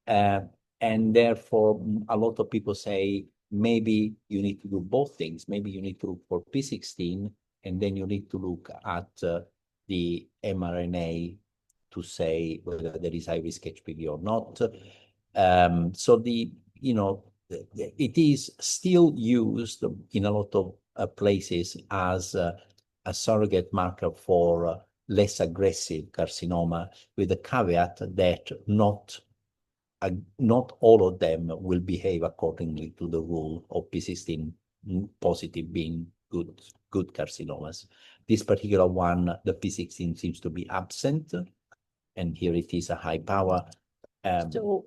And therefore, a lot of people say, maybe you need to do both things. Maybe you need to look for p16, and then you need to look at the mRNA to say whether there is high-risk HPV or not. So it is still used in a lot of places as a surrogate marker for less aggressive carcinoma, with the caveat that not all of them will behave accordingly to the rule of p16 positive being good carcinomas. This particular one, the p16 seems to be absent, and here it is a high power. So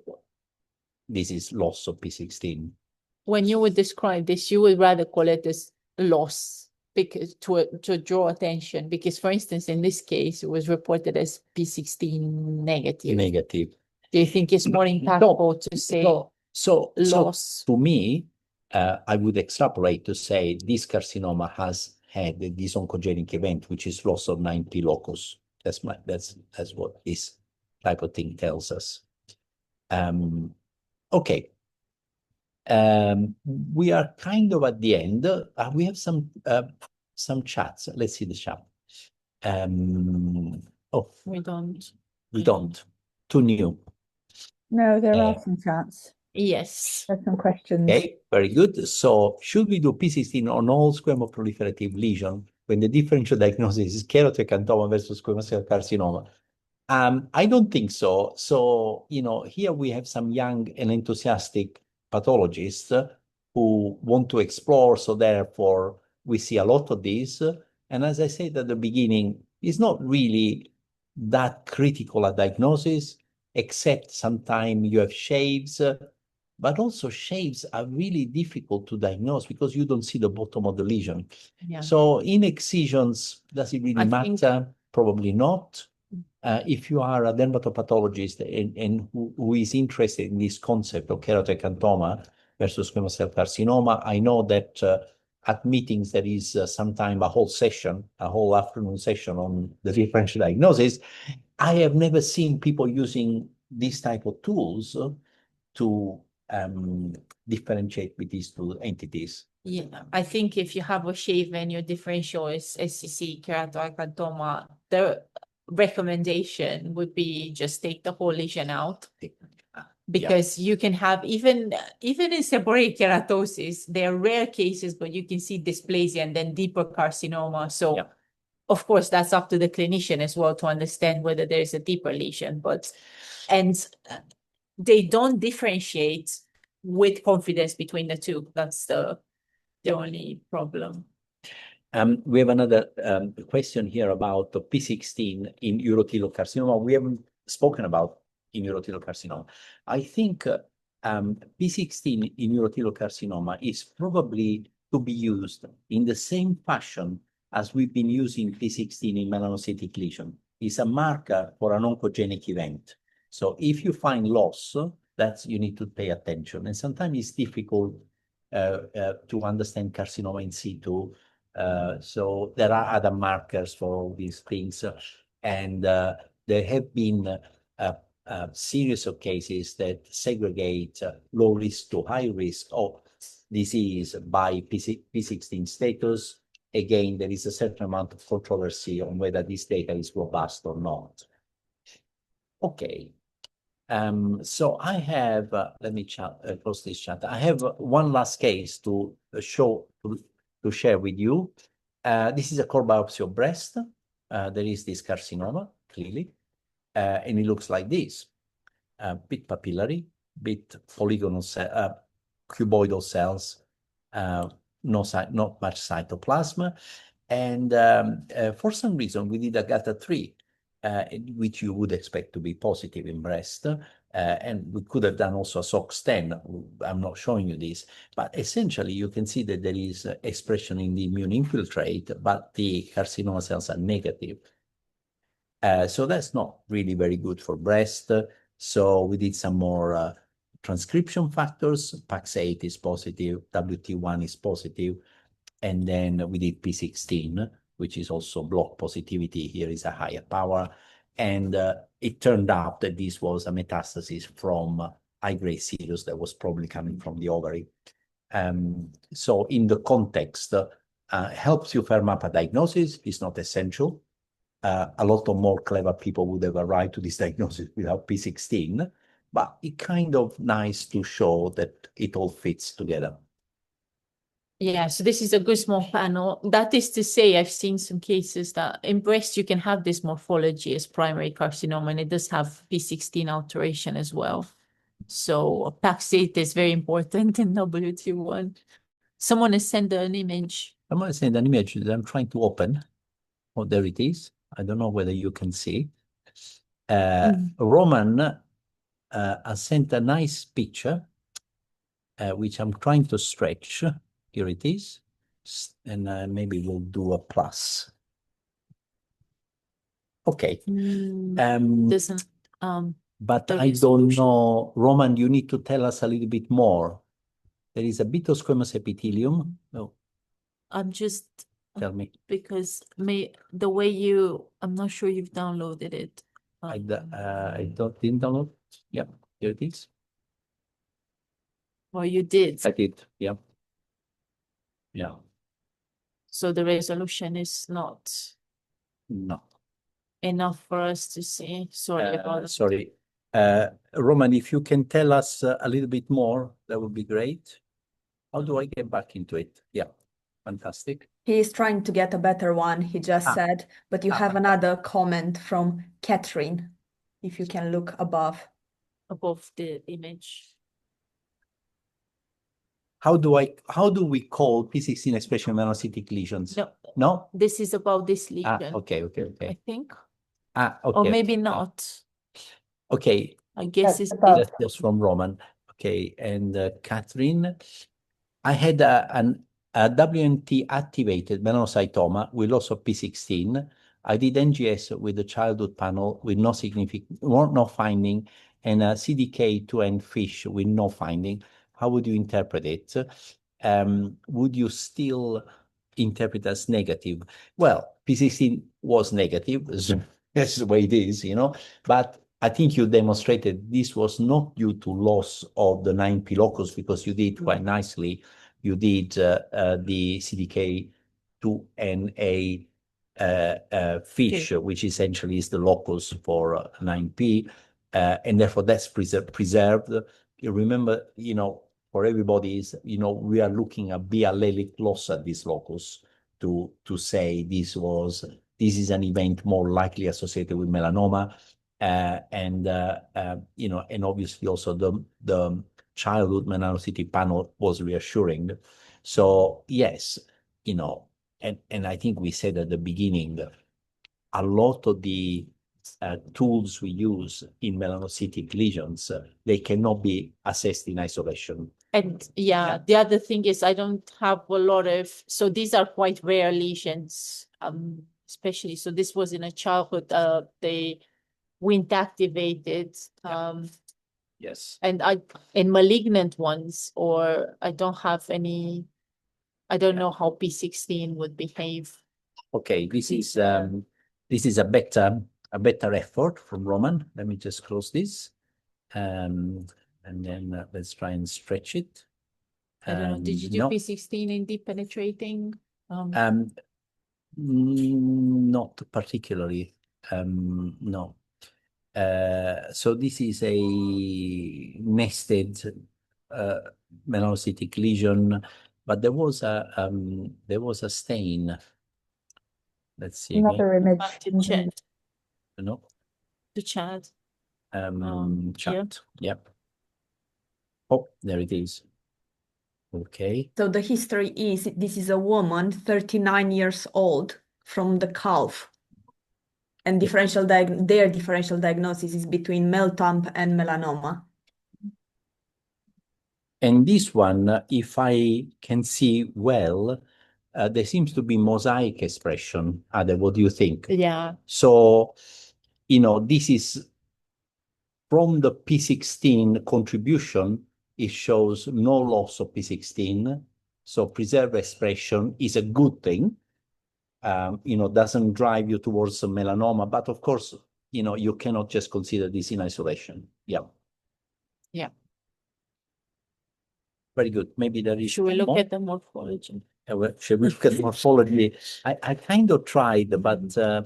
this is loss of p16. When you would describe this, you would rather call it as loss, because to draw attention, because for instance, in this case, it was reported as p16 negative. Negative. Do you think it's more impactful to say loss? So to me, I would extrapolate to say this carcinoma has had this oncogenic event, which is loss of 9p locus. That's what this type of thing tells us. Okay. We are kind of at the end. We have some chats. Let's see the chat. We don't. We don't. Too new. No, there are some chats. Yes. There's some questions. Okay, very good. So should we do p16 on all squamoproliferative lesion when the differential diagnosis is keratoacanthoma versus squamous cell carcinoma? I don't think so. So, you know, here we have some young and enthusiastic pathologists who want to explore. So therefore, we see a lot of this. And as I said at the beginning, it's not really that critical a diagnosis, except sometimes you have shaves, but also shaves are really difficult to diagnose because you don't see the bottom of the lesion. Yeah. So in excisions, does it really matter? Probably not. If you are a dermatopathologist and who is interested in this concept of keratoacanthoma versus squamous cell carcinoma, I know that at meetings there is sometimes a whole session, a whole afternoon session on the differential diagnosis. I have never seen people using this type of tools to differentiate with these two entities. Yeah, I think if you have a shave and your differential is SCC keratoacanthoma, the recommendation would be just take the whole lesion out. Because you can have even in seborrheic keratosis, there are rare cases, but you can see dysplasia and then deeper carcinoma. So of course, that's up to the clinician as well to understand whether there is a deeper lesion. And they don't differentiate with confidence between the two. That's the only problem. We have another question here about the p16 in urothelial carcinoma. We haven't spoken about in urothelial carcinoma. I think p16 in urothelial carcinoma is probably to be used in the same fashion as we've been using p16 in melanocytic lesion. It's a marker for an oncogenic event. So if you find loss, that's you need to pay attention. And sometimes it's difficult to understand carcinoma in situ. So there are other markers for all these things. And there have been a series of cases that segregate low risk to high risk of disease by p16 status. Again, there is a certain amount of controversy on whether this data is robust or not. Okay. So I have, let me close this chat. I have one last case to show, to share with you. This is a core biopsy of breast. There is this carcinoma, clearly, and it looks like this. Bit papillary, bit polygonal cuboidal cells, not much cytoplasm. And for some reason, we did a GATA3, which you would expect to be positive in breast. And we could have done also a SOX10. I'm not showing you this, but essentially you can see that there is expression in the immune infiltrate, but the carcinoma cells are negative. So that's not really very good for breast. So we did some more transcription factors. PAX8 is positive, WT1 is positive, and then we did p16, which is also block positivity. Here is a higher power. And it turned out that this was a metastasis from high-grade serous that was probably coming from the ovary. So in the context, helps you firm up a diagnosis. It's not essential. A lot of more clever people would have arrived to this diagnosis without p16, but it's kind of nice to show that it all fits together. Yeah, so this is a good small panel. That is to say, I've seen some cases that in breast you can have this morphology as primary carcinoma, and it does have p16 alteration as well. So PAX8 is very important in WT1. Someone has sent an image. Someone has sent an image that I'm trying to open. Oh, there it is. I don't know whether you can see. Roman has sent a nice picture, which I'm trying to stretch. Here it is. And maybe we'll do a plus. Okay. Doesn't but I don't know, Roman, you need to tell us a little bit more. There is a bit of squamous epithelium. Oh. I'm just Tell me. Because the way you, I'm not sure you've downloaded it. I didn't download. Yeah, here it is. Well, you did. I did. Yeah. Yeah. So the resolution is not enough for us to see. Sorry about that. Sorry. Roman, if you can tell us a little bit more, that would be great. How do I get back into it? Yeah, fantastic. He's trying to get a better one, he just said, but you have another comment from Catherine. if you can look above. Above the image. How do we call p16 expression melanocytic lesions? No, No? this is about this lesion, Okay. I think, Okay. or maybe not. Okay. I guess That's it's above. That's from Roman. Okay. And Catherine, I had a WNT activated melanocytoma with loss of p16. I did NGS with the childhood panel with no finding, and a CDK2N fish with no finding. How would you interpret it? Would you still interpret as negative? Well, p16 was negative. That's the way it is, but I think you demonstrated this was not due to loss of the 9p locus, because you did quite nicely. You did the CDK2NA fish, which essentially is the locus for 9p, and therefore that's preserved. You remember, for everybody is, we are looking at B allelic loss at this locus to say this is an event more likely associated with melanoma, and obviously also the childhood melanocytic panel was reassuring. So yes, and I think we said at the beginning, a lot of the tools we use in melanocytic lesions, they cannot be assessed in isolation. And the other thing is I don't have a lot of, so these are quite rare lesions, especially, so this was in a childhood, they Wnt activated, Yes. and in malignant ones, or I don't have any, I don't know how p16 would behave. Okay, this is a better effort from Roman. Let me just close this, and then let's try and stretch it. I don't know, did you do no. p16 in deep penetrating? Not particularly. No. So this is a nested melanocytic lesion, but there was a stain. Let's see again. Another image. To chat. No. To chat. Chat. Yep. Oh, there it is. Okay. So the history is, this is a woman, 39 years old, from the calf. And their differential diagnosis is between MELTAMP and melanoma. And this one, if I can see well, there seems to be mosaic expression. Ada, what do you think? Yeah. So, this is from the p16 contribution, it shows no loss of p16. So preserved expression is a good thing. Doesn't drive you towards a melanoma, but of course, you cannot just consider this in isolation. Yeah. Yeah. Very good. Maybe there is. Should we look at the morphology? Should we look at morphology? I kind of tried, but it's a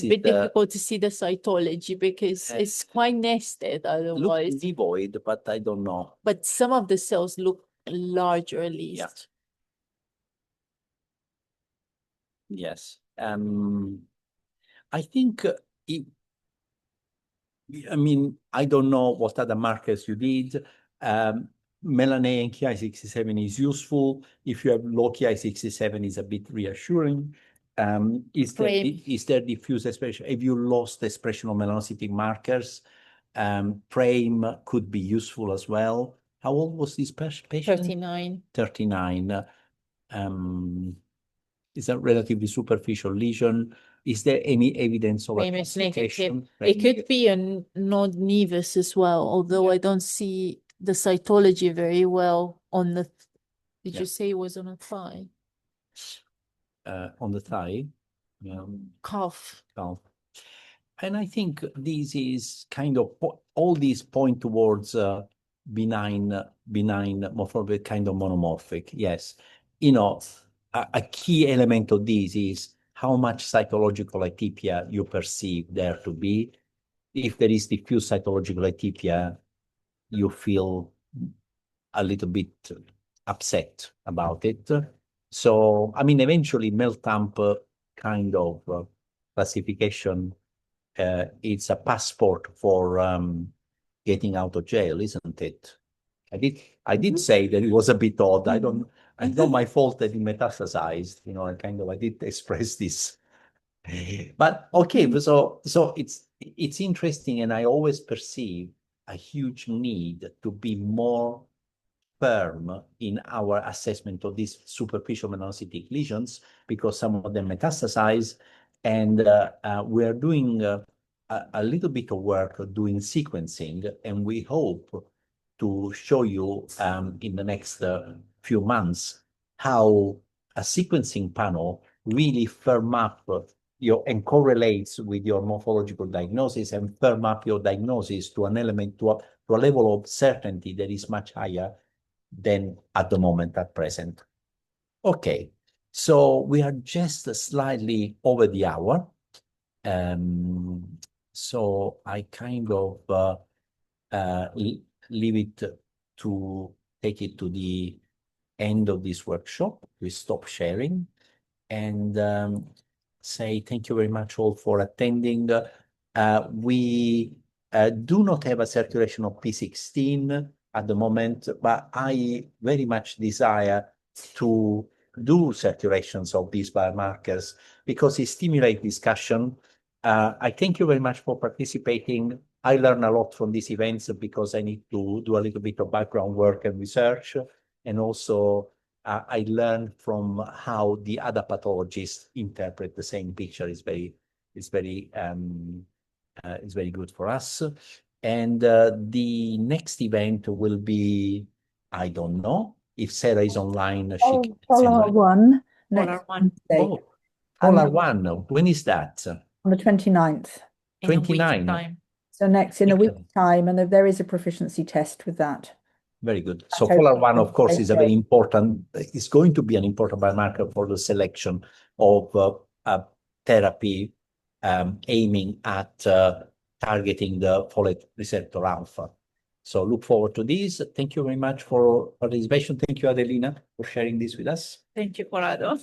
bit difficult to see the cytology because it's quite nested otherwise. Looks devoid, but I don't know. But some of the cells look larger at least. Yeah. Yes. I think I don't know what other markers you did. Melanate and Ki67 is useful. If you have low Ki67, is a bit reassuring. Is there diffuse expression? If you lost expression of melanocytic markers, PRAME could be useful as well. How old was this patient? 39. 39. Is a relatively superficial lesion. Is there any evidence of a complication? It could be a non-nevus as well, although I don't see the cytology very well on the. Did you say it was on a thigh? On the thigh. Calf. And I think this is kind of all these point towards benign morphology, kind of monomorphic. Yes, a key element of this is how much cytological atypia you perceive there to be. If there is diffuse cytological atypia, you feel a little bit upset about it. So, eventually MELTAMP kind of classification it's a passport for getting out of jail, isn't it? I did say that it was a bit odd. It's not my fault that it metastasized. You know, I did express this. But okay, so it's interesting, and I always perceive a huge need to be more firm in our assessment of these superficial melanocytic lesions, because some of them metastasize, and we're doing a little bit of work doing sequencing, and we hope to show you in the next few months how a sequencing panel really firm up and correlates with your morphological diagnosis and firm up your diagnosis to an element, to a level of certainty that is much higher than at the moment at present. Okay, so we are just slightly over the hour. So I kind of leave it to take it to the end of this workshop. We stop sharing and say thank you very much all for attending. We do not have a circulation of p16 at the moment, but I very much desire to do circulations of these biomarkers because it stimulates discussion. I thank you very much for participating. I learn a lot from these events because I need to do a little bit of background work and research, and also I learn from how the other pathologists interpret the same picture. It's very good for us. And the next event will be, I don't know if Sarah is online. She can Polar one next Polar one. Wednesday, Oh, Polar one. When is that? on the 29th. In a week's 29. time. So next in a week's Excellent. time, and there is a proficiency test with that. Very good. So Okay. Polar one, of course, is a very Okay. important, it's going to be an important biomarker for the selection of therapy aiming at targeting the folate receptor alpha. So look forward to this. Thank you very much for participation. Thank you, Adelina, for sharing this with us. Thank you, Corrado.